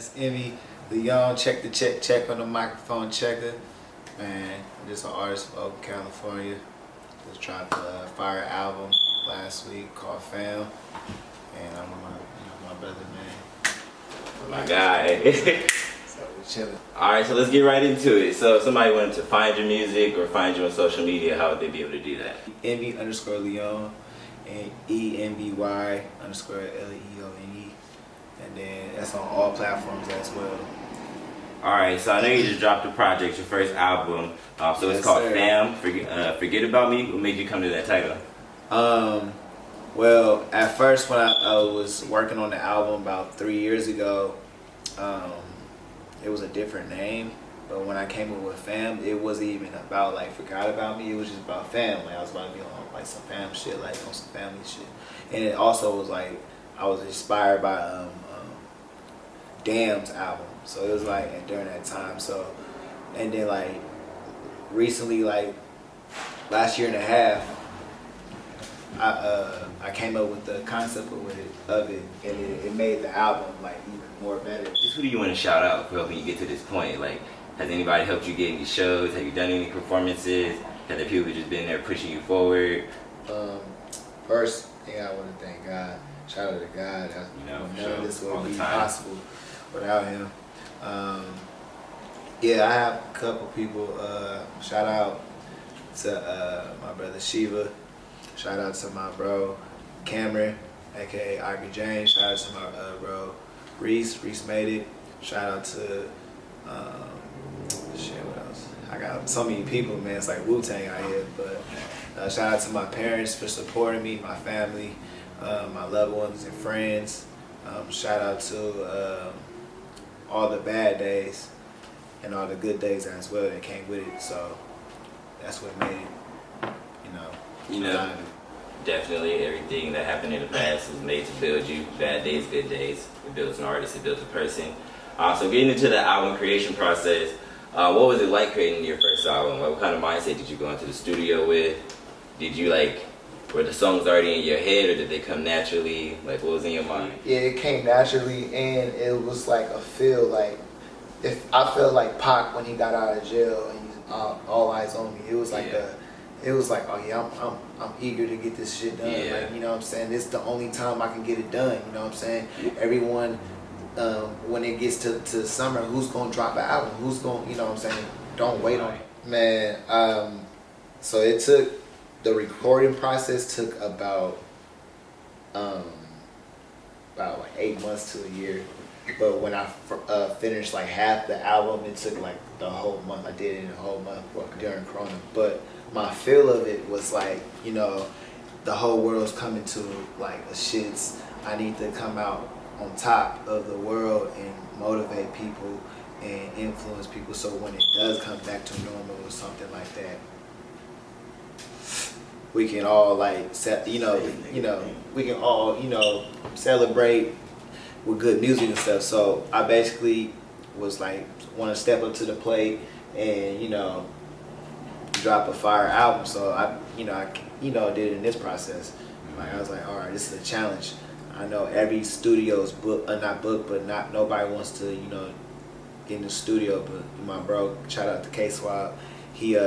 It's Envy Leone. Check the check on the microphone checker. Man, I'm just an artist from Oakland, California. Just dropped a fire album last week called Fam. And I'm my brother, man. My guy. So we chilling. Alright, so let's get right into it. So if somebody wanted to find your music or find you on social media, how would they be able to do that? Envy_Leone and ENVY_LEONE. And then that's on all platforms as well. Alright, so I know you just dropped a project, your first album. So it's called Fam. Forget About Me. What made you come to that title? Well, at first when I was working on the album about 3 years ago, it was a different name. But when I came up with Fam, it wasn't even about like Forgot About Me. It was just about fam. Like I was about to be on like some fam shit, like on some family shit. And it also was like I was inspired by Damn's album. So it was like during that time. So and then like recently, like last year and a half, I came up with the concept of it, and it made the album like even more better. Just who do you want to shout out for helping you get to this point? Like, has anybody helped you get any shows? Have you done any performances? Have there people just been there pushing you forward? First thing I want to thank God. Shout out to God. None of this would be possible without him. Yeah, I have a couple people. Shout out to my brother Shiva. Shout out to my bro Cameron, aka Ivy James. Shout out to my bro Reese. Reese made it. Shout out to shit. What else? I got so many people, man. It's like Wu-Tang out here. But shout out to my parents for supporting me, my family, my loved ones and friends. Shout out to all the bad days and all the good days as well that came with it. So that's what made it, You know, definitely everything that happened in the past was made to build you. Bad days, good days. It builds an artist, it builds a person. So getting into the album creation process, what was it like creating your first album? What kind of mindset did you go into the studio with? Did you were the songs already in your head, or did they come naturally? Like, what was in your mind? Yeah, it came naturally, and it was like a feel like, if I felt like Pac when he got out of jail and he's all eyes on me. It was like oh yeah, I'm eager to get this shit done. Yeah. Like, you know what I'm saying? This is the only time I can get it done. You know what I'm saying? Everyone, when it gets to summer, who's gonna drop an album? Who's gonna, you know what I'm saying? Don't wait on it, man. So it took, the recording process took about like 8 months to a year. But when I finished like half the album, it took like the whole month. I did it in a whole month during Corona. But my feel of it was like, the whole world's coming to like a shits. I need to come out on top of the world and motivate people and influence people. So when it does come back to normal or something like that, we can all like we can all celebrate with good music and stuff. So I basically was like, want to step up to the plate and drop a fire album. So I did it in this process. Like I was like, all right, this is a challenge. I know every studio's not booked, but not nobody wants to get in the studio. But my bro, shout out to K Swab, he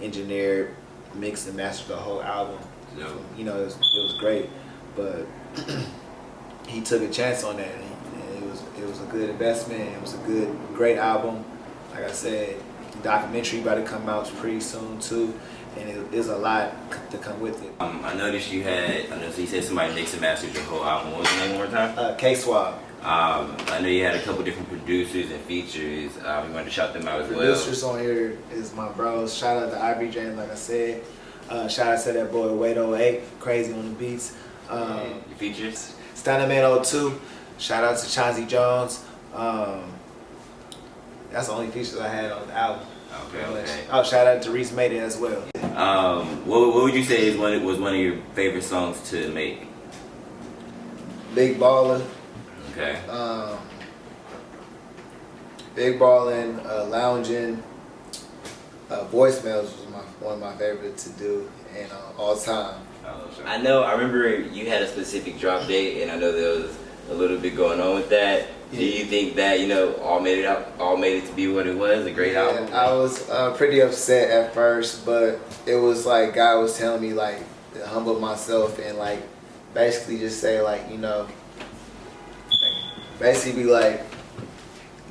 engineered, mixed and mastered the whole album. No. It was great, but he took a chance on that, and it was a good investment. It was a great album. Like I said, the documentary about to come out pretty soon too, and there's a lot to come with it. I noticed you said somebody mixed and mastered your whole album. What was the name one more time? K Swab. I know you had a couple different producers and features. We wanted to shout them out as well. Producers on here is my bros. Shout out to Ivy James, like I said. Shout out to that boy Wade 08, crazy on the beats. Your features? Stunner Man 02. Shout out to Chauncey Jones. That's the only features I had on the album. Okay. Oh, shout out to Reese made it as well. What would you say was one of your favorite songs to make? Big Ballin'. Okay. Big Ballin', Loungin', Voicemails was one of my favorites to do, and all time. I remember you had a specific drop date, and I know there was a little bit going on with that. Yeah. Do you think that all made it to be what it was, a great album? I was pretty upset at first, but it was like God was telling me like to humble myself and like basically just say like basically be like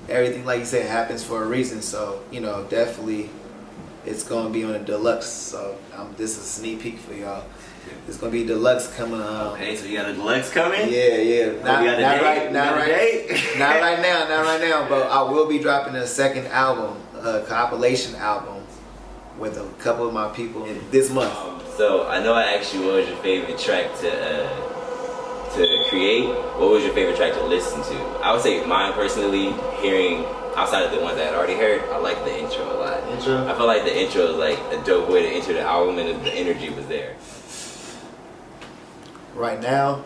everything like you said happens for a reason. So definitely it's gonna be on a deluxe. So this is a sneak peek for y'all. It's gonna be deluxe coming. Okay, so you got a deluxe coming? Yeah. Not right now. But I will be dropping a second album, a compilation album, with a couple of my people this month. So I know I asked you what was your favorite track to create. What was your favorite track to listen to? I would say mine personally, hearing outside of the ones I had already heard, I like the intro a lot. Intro? I feel like the intro is like a dope way to enter the album, and the energy was there. Right now,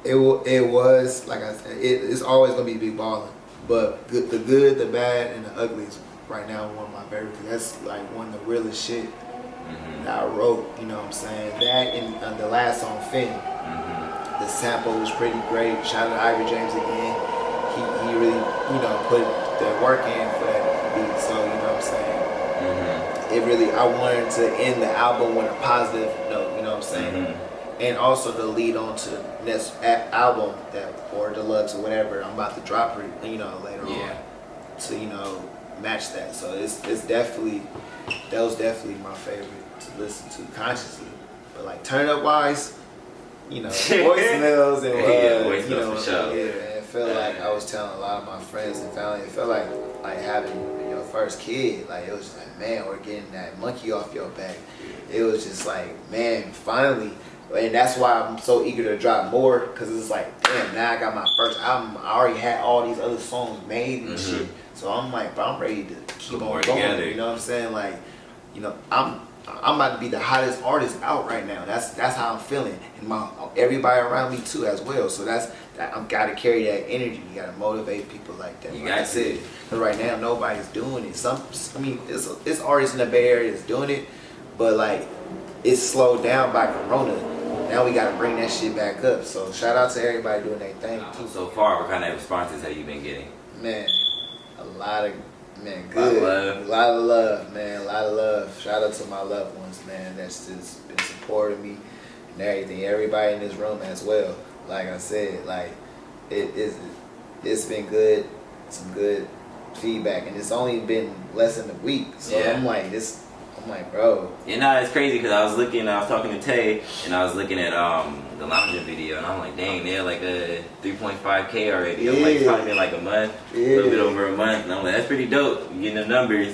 it was like I said, it's always gonna be big ballin'. But the good, the bad, and the ugly is right now one of my favorites. That's like one of the realest shit that I wrote. You know what I'm saying? That and the last song, Finn. The sample was pretty great. Shout out to Ivy James again. He really put the work in for that beat. So you know what I'm saying? It really, I wanted to end the album with a positive note. You know what I'm saying? And also to lead on to the next album or deluxe or whatever I'm about to drop later on to match that. So it's definitely, that was definitely my favorite to listen to consciously. But like turn up wise, voicemails and voicemails for sure. Yeah, it felt like I was telling a lot of my friends and family. It felt like having your first kid. Like it was just like, man, we're getting that monkey off your back. It was just like, man, finally. And that's why I'm so eager to drop more, because it's like, damn, now I got my first album. I already had all these other songs made and shit. So I'm like, bro, I'm ready to keep on going. Together. You know what I'm saying? Like, I'm about to be the hottest artist out right now. That's how I'm feeling, and everybody around me too as well. So I'm gotta carry that energy. You gotta motivate people like that. You like I said, because right now nobody's doing it. It's artists in the Bay Area that's doing it, but like it's slowed down by Corona. Now we gotta bring that shit back up. So shout out to everybody doing their thing too. So far, what kind of responses have you been getting? Man, a lot of good. A lot of love, man. A lot of love. Shout out to my loved ones, man. That's just been supporting me and everything. Everybody in this room as well. Like I said, like it's been good. Some good feedback, and it's only been less than a week. So I'm like bro. It's crazy because I was talking to Tay, and I was looking at the lounging video, and I'm like, dang, they're like a 3.5K already. I'm like, it's probably been like a month, a little bit over a month, and I'm like, that's pretty dope. You getting the numbers.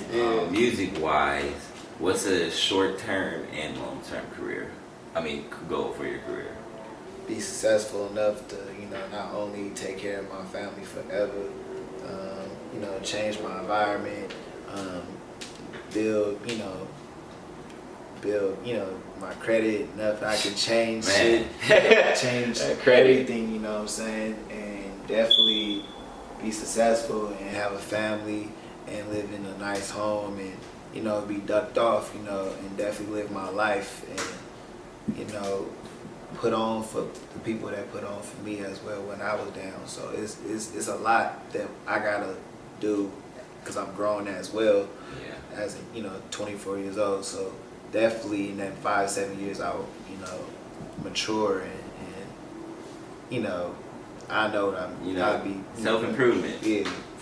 Music wise, what's a short term and long term goal for your career? Be successful enough to not only take care of my family forever, change my environment, build my credit enough I can change shit, change everything, you know what I'm saying, and definitely be successful and have a family and live in a nice home and be ducked off, and definitely live my life and put on for the people that put on for me as well when I was down. So it's a lot that I gotta do because I'm growing as well. As 24 years old, so definitely in that 5-7 years I will mature and I know that I'll be self-improvement.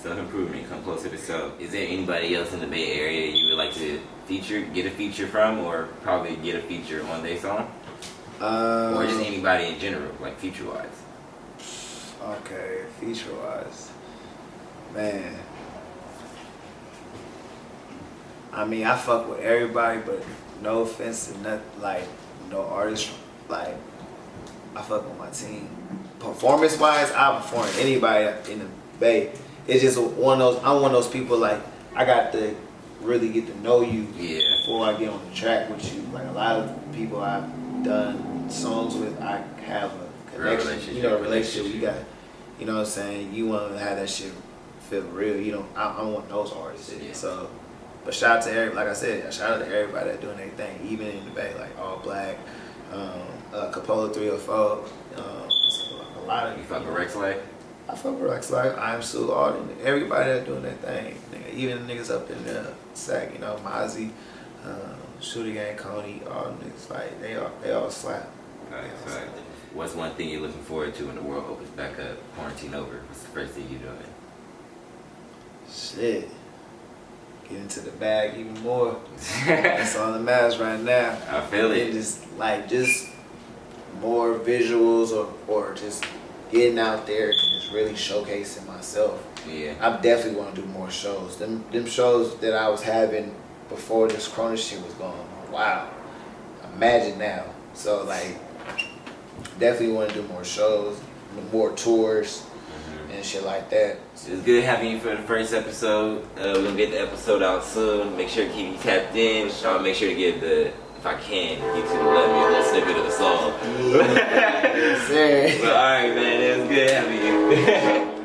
Self-improvement, come closer to self. Is there anybody else in the Bay Area you would like to get a feature from, or probably get a feature on their song? Or just anybody in general, like feature-wise? Okay, feature-wise, man. I fuck with everybody, but no offense to no artist. Like, I fuck with my team. Performance-wise, I perform anybody in the Bay. It's just I'm one of those people, like, I got to really get to know you before I get on the track with you. Like, a lot of people I've done songs with, I have a connection, a relationship. You got, you know what I'm saying? You want to have that shit feel real. I want those artists. So. But shout out to everybody, like I said, shout out to everybody that doing their thing, even in the Bay, like All Black, Capola 304, a lot of You fuck with Rex Life? I fuck with Rex Life, I'm Sue, all them, everybody that doing their thing. Nigga, even the niggas up in the sack, you know, Mozzie, Shooter Gang, Coney, all them niggas, like they all slap. Right. What's one thing you're looking forward to when the world opens back up, quarantine over? What's the first thing you're doing? Shit. Get into the bag even more. That's on the mask right now. I feel it. And just more visuals or just getting out there and just really showcasing myself. Yeah. I definitely want to do more shows. Them shows that I was having before this Corona shit was going on. Wow. Imagine now. So like, definitely want to do more shows, more tours, and shit like that. It's good having you for the first episode. We're gonna get the episode out soon. Make sure to keep you tapped in. I'll make sure to give if I can, YouTube will let me a little snippet of the song. Yes, sir. But alright, man, it was good having you.